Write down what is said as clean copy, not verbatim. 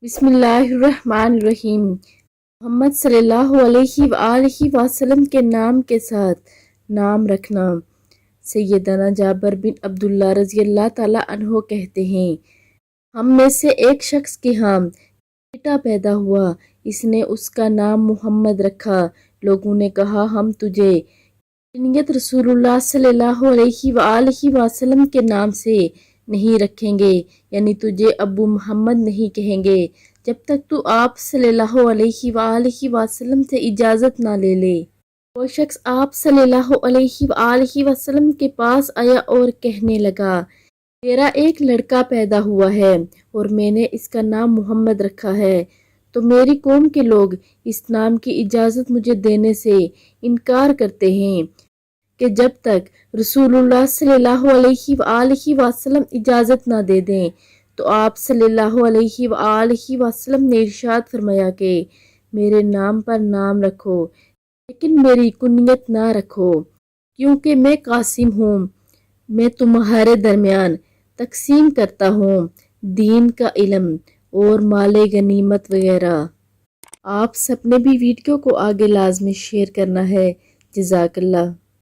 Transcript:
بسم اللہ الرحمن الرحیم۔ محمد صلی اللہ علیہ وآلہ وسلم کے نام کے ساتھ نام رکھنا۔ سیدنا جابر بن عبداللہ رضی اللہ تعالیٰ عنہ کہتے ہیں، ہم میں سے ایک شخص کے ہاں بیٹا پیدا ہوا، اس نے اس کا نام محمد رکھا۔ لوگوں نے کہا، ہم تجھے کنیت رسول اللہ صلی اللہ علیہ وآلہ وسلم کے نام سے نہیں رکھیں گے، یعنی تجھے ابو محمد نہیں کہیں گے جب تک تو آپ صلی اللہ علیہ وآلہ وسلم سے اجازت نہ لے لے۔ وہ شخص آپ صلی اللہ علیہ وآلہ وسلم کے پاس آیا اور کہنے لگا، میرا ایک لڑکا پیدا ہوا ہے اور میں نے اس کا نام محمد رکھا ہے، تو میری قوم کے لوگ اس نام کی اجازت مجھے دینے سے انکار کرتے ہیں کہ جب تک رسول اللہ صلی اللہ علیہ وآلہ وسلم اجازت نہ دے دیں۔ تو آپ صلی اللہ علیہ وآلہ وسلم نے ارشاد فرمایا کہ میرے نام پر نام رکھو، لیکن میری کنیت نہ رکھو، کیونکہ میں قاسم ہوں، میں تمہارے درمیان تقسیم کرتا ہوں دین کا علم اور مال غنیمت وغیرہ۔ آپ سب نے بھی ویڈیو کو آگے لازمی شیئر کرنا ہے۔ جزاک اللہ۔